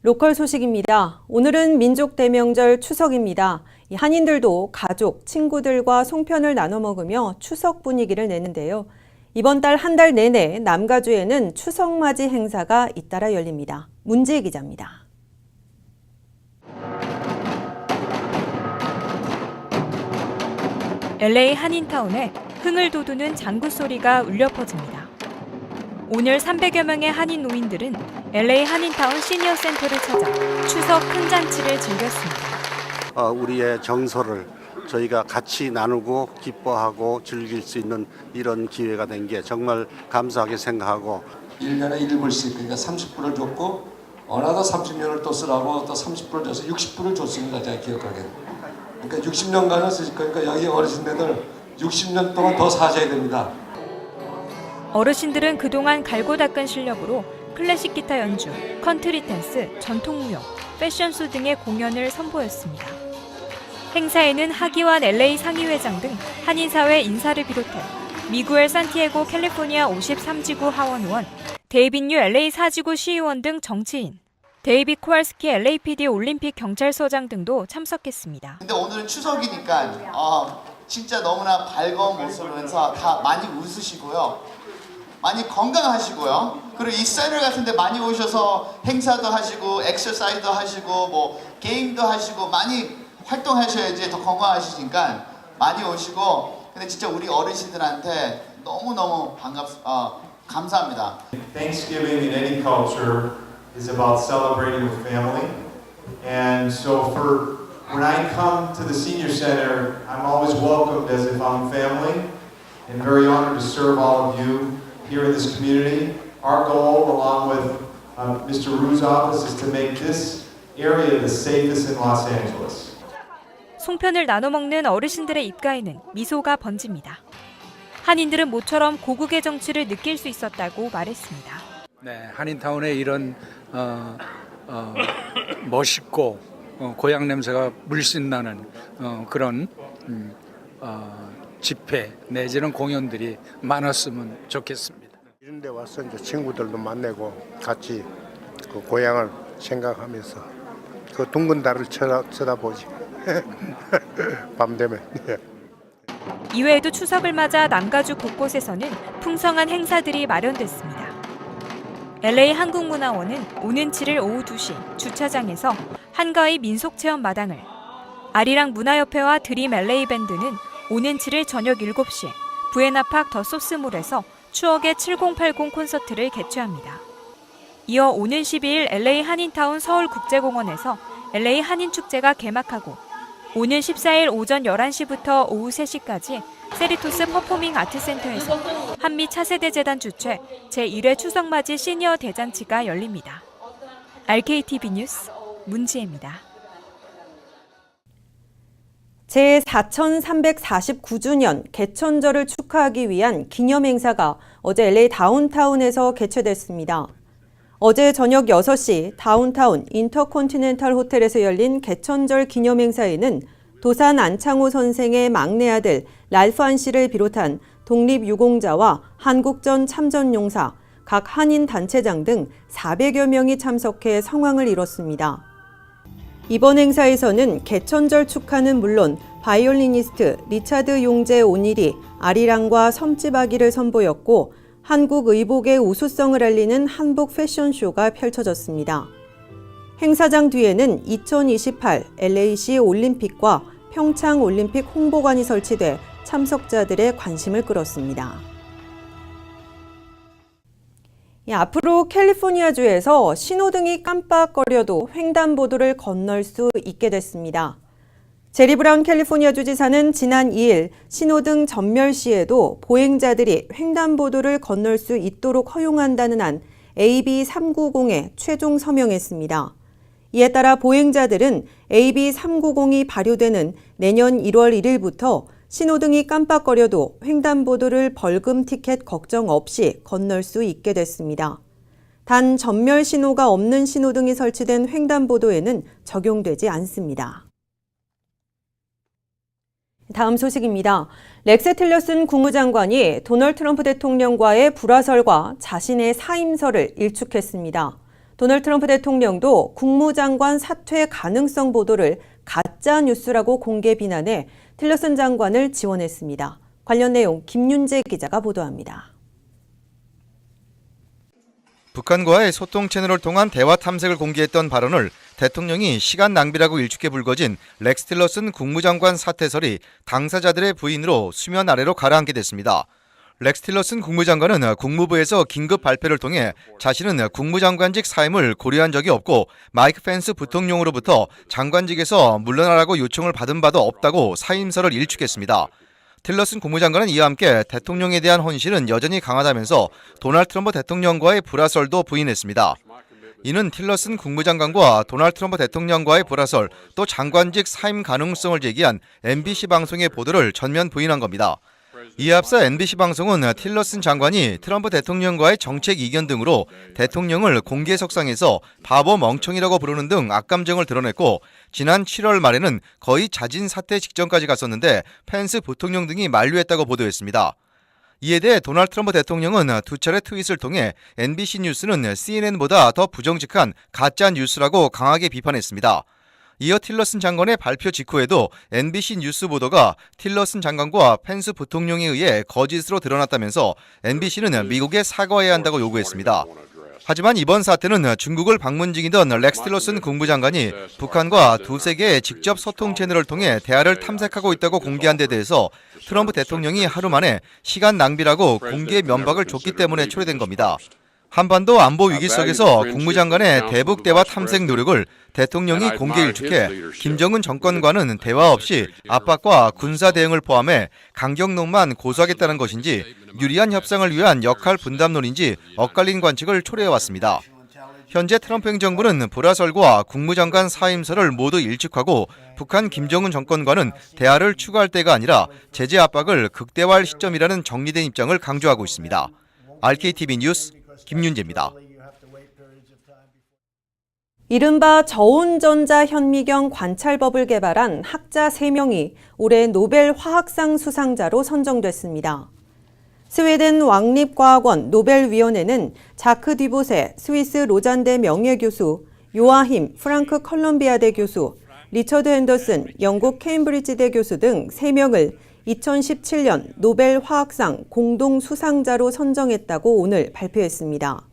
로컬 소식입니다. 오늘은 민족 대명절 추석입니다. 한인들도 가족, 친구들과 송편을 나눠 먹으며 추석 분위기를 내는데요. 이번 달 한 달 내내 남가주에는 추석맞이 행사가 잇따라 열립니다. 문지혜 기자입니다. LA 한인타운에 흥을 돋우는 장구 소리가 울려 퍼집니다. 오늘 300여 명의 한인 노인들은 LA 한인타운 시니어 센터를 찾아 추석 큰 잔치를 즐겼습니다. 우리의 정서를 저희가 같이 나누고 기뻐하고 즐길 수 있는 이런 기회가 된 게 정말 감사하게 생각하고 1년에 1불씩 그러니까 30불을 줬고 어나더 30년을 또 쓰라고 또 30불을 줘서 60불을 줬습니다. 제가 기억하기에. 그러니까 60년간을 쓰실 거니까 여기 어르신들 60년 동안 더 사셔야 됩니다. 어르신들은 그동안 갈고 닦은 실력으로 클래식 기타 연주, 컨트리 댄스, 전통무용, 패션쇼 등의 공연을 선보였습니다. 행사에는 하기완 LA 상위회장 등 한인사회 인사를 비롯해 미구엘 산티아고 캘리포니아 53지구 하원 의원, 데이빗 유 LA 4지구 시의원 등 정치인, 데이빗 코알스키 LAPD 올림픽 경찰서장 등도 참석했습니다. 근데 오늘은 추석이니까 진짜 너무나 밝은 모습으로서 다 많이 웃으시고요. 많이 건강하시고요. 그리고 이 센터 같은 데 많이 오셔서 행사도 하시고 엑서사이즈도 하시고 뭐 게임도 하시고 많이 활동하셔야지 더 건강하시니까 많이 오시고 근데 진짜 우리 어르신들한테 너무너무 감사합니다. Thanksgiving in any culture is about celebrating with family. And so when I come to the senior center, I'm always welcomed as if I'm family and very honored to serve all of you here in this community. Our goal, along with Mr. Ru's office, is to make this area the safest in Los Angeles. 송편을 나눠 먹는 어르신들의 입가에는 미소가 번집니다. 한인들은 모처럼 고국의 정취를 느낄 수 있었다고 말했습니다. 네, 한인타운에 이런 멋있고 고향 냄새가 물씬 나는 그런 집회 내지는 공연들이 많았으면 좋겠습니다. 이런 데 와서 이제 친구들도 만나고 같이 그 고향을 생각하면서 그 둥근 달을 쳐다보지. 밤 되면. 이외에도 추석을 맞아 남가주 곳곳에서는 풍성한 행사들이 마련됐습니다. LA 한국문화원은 오는 7일 오후 2시 주차장에서 한가위 민속체험 마당을, 아리랑 문화협회와 드림 LA 밴드는 오는 7일 저녁 7시에 부에나팍 더 소스몰에서 추억의 7080 콘서트를 개최합니다. 이어 오는 12일 LA 한인타운 서울국제공원에서 LA 한인축제가 개막하고 오는 14일 오전 11시부터 오후 3시까지 세리토스 퍼포밍 아트센터에서 한미 차세대 재단 주최 제1회 추석맞이 시니어 대잔치가 열립니다. RKTV 뉴스 문지혜입니다. 제4349주년 개천절을 축하하기 위한 기념행사가 어제 LA 다운타운에서 개최됐습니다. 어제 저녁 6시 다운타운 인터컨티넨탈 호텔에서 열린 개천절 기념행사에는 도산 안창호 선생의 막내 아들 랄프 씨를 비롯한 독립유공자와 한국전 참전용사, 각 한인 단체장 등 400여 명이 참석해 성황을 이뤘습니다. 이번 행사에서는 개천절 축하는 물론 바이올리니스트 리차드 용제 오닐이 아리랑과 섬집아기를 선보였고 한국 의복의 우수성을 알리는 한복 패션쇼가 펼쳐졌습니다. 행사장 뒤에는 2028 LAC 올림픽과 평창 올림픽 홍보관이 설치돼 참석자들의 관심을 끌었습니다. 앞으로 캘리포니아주에서 신호등이 깜빡거려도 횡단보도를 건널 수 있게 됐습니다. 제리 브라운 캘리포니아주 지사는 지난 2일 신호등 전멸 시에도 보행자들이 횡단보도를 건널 수 있도록 허용한다는 안 AB 390에 최종 서명했습니다. 이에 따라 보행자들은 AB 390이 발효되는 내년 1월 1일부터 신호등이 깜빡거려도 횡단보도를 벌금 티켓 걱정 없이 건널 수 있게 됐습니다. 단 전멸 신호가 없는 신호등이 설치된 횡단보도에는 적용되지 않습니다. 다음 소식입니다. 렉스 틸러슨 국무장관이 도널드 트럼프 대통령과의 불화설과 자신의 사임설을 일축했습니다. 도널드 트럼프 대통령도 국무장관 사퇴 가능성 보도를 가짜 뉴스라고 공개 비난해 틸러슨 장관을 지원했습니다. 관련 내용 김윤재 기자가 보도합니다. 북한과의 소통 채널을 통한 대화 탐색을 공개했던 발언을 대통령이 시간 낭비라고 일축해 불거진 렉스 틸러슨 국무장관 사퇴설이 당사자들의 부인으로 수면 아래로 가라앉게 됐습니다. 렉스 틸러슨 국무장관은 국무부에서 긴급 발표를 통해 자신은 국무장관직 사임을 고려한 적이 없고 마이크 펜스 부통령으로부터 장관직에서 물러나라고 요청을 받은 바도 없다고 사임설을 일축했습니다. 틸러슨 국무장관은 이와 함께 대통령에 대한 헌신은 여전히 강하다면서 도널드 트럼프 대통령과의 불화설도 부인했습니다. 이는 틸러슨 국무장관과 도널드 트럼프 대통령과의 불화설 또 장관직 사임 가능성을 제기한 MBC 방송의 보도를 전면 부인한 겁니다. 이에 앞서 MBC 방송은 틸러슨 장관이 트럼프 대통령과의 정책 이견 등으로 대통령을 공개석상에서 바보 멍청이라고 부르는 등 악감정을 드러냈고 지난 7월 말에는 거의 자진 사퇴 직전까지 갔었는데 펜스 부통령 등이 만류했다고 보도했습니다. 이에 대해 도널드 트럼프 대통령은 두 차례 트윗을 통해 NBC 뉴스는 CNN보다 더 부정직한 가짜 뉴스라고 강하게 비판했습니다. 이어 틸러슨 장관의 발표 직후에도 NBC 뉴스 보도가 틸러슨 장관과 펜스 부통령에 의해 거짓으로 드러났다면서 NBC는 미국에 사과해야 한다고 요구했습니다. 하지만 이번 사태는 중국을 방문 중이던 렉스 틸러슨 국무장관이 북한과 두세 개의 직접 소통 채널을 통해 대화를 탐색하고 있다고 공개한 데 대해서 트럼프 대통령이 하루 만에 시간 낭비라고 공개 면박을 줬기 때문에 초래된 겁니다. 한반도 안보 위기 속에서 국무장관의 대북 대화 탐색 노력을 대통령이 공개 일축해 김정은 정권과는 대화 없이 압박과 군사 대응을 포함해 강경론만 고수하겠다는 것인지 유리한 협상을 위한 역할 분담론인지 엇갈린 관측을 초래해왔습니다. 현재 트럼프 행정부는 불화설과 국무장관 사임설을 모두 일축하고 북한 김정은 정권과는 대화를 추구할 때가 아니라 제재 압박을 극대화할 시점이라는 정리된 입장을 강조하고 있습니다. RKTV 뉴스 김윤재입니다. 이른바 저온전자 현미경 관찰법을 개발한 학자 3명이 올해 노벨 화학상 수상자로 선정됐습니다. 스웨덴 왕립과학원 노벨위원회는 자크 디보세 스위스 로잔대 명예교수, 요아힘 프랑크 컬럼비아대 교수, 리처드 핸더슨 영국 케임브리지대 교수 등 3명을 2017년 노벨 화학상 공동 수상자로 선정했다고 오늘 발표했습니다.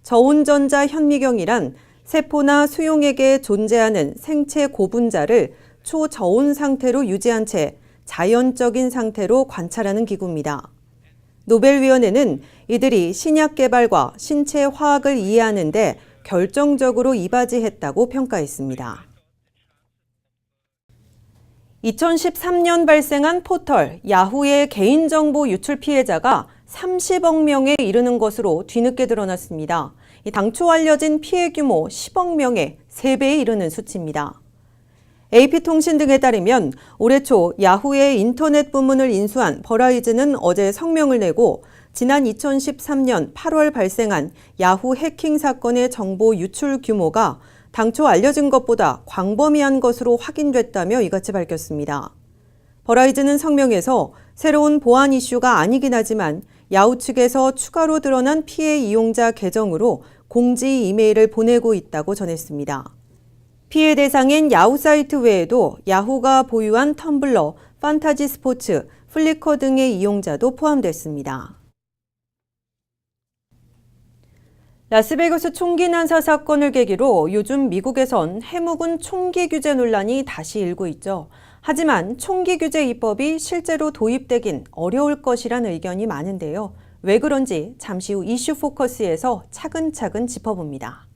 저온전자 현미경이란 세포나 수용액에 존재하는 생체 고분자를 초저온 상태로 유지한 채 자연적인 상태로 관찰하는 기구입니다. 노벨위원회는 이들이 신약 개발과 신체 화학을 이해하는 데 결정적으로 이바지했다고 평가했습니다. 2013년 발생한 포털 야후의 개인정보 유출 피해자가 30억 명에 이르는 것으로 뒤늦게 드러났습니다. 당초 알려진 피해 규모 10억 명의 3배에 이르는 수치입니다. AP통신 등에 따르면 올해 초 야후의 인터넷 부문을 인수한 버라이즌은 어제 성명을 내고 지난 2013년 8월 발생한 야후 해킹 사건의 정보 유출 규모가 당초 알려진 것보다 광범위한 것으로 확인됐다며 이같이 밝혔습니다. 버라이즌은 성명에서 새로운 보안 이슈가 아니긴 하지만 야후 측에서 추가로 드러난 피해 이용자 계정으로 공지 이메일을 보내고 있다고 전했습니다. 피해 대상인 야후 사이트 외에도 야후가 보유한 텀블러, 판타지 스포츠, 플리커 등의 이용자도 포함됐습니다. 라스베이거스 총기 난사 사건을 계기로 요즘 미국에선 해묵은 총기 규제 논란이 다시 일고 있죠. 하지만 총기 규제 입법이 실제로 도입되긴 어려울 것이란 의견이 많은데요. 왜 그런지 잠시 후 이슈 포커스에서 차근차근 짚어봅니다.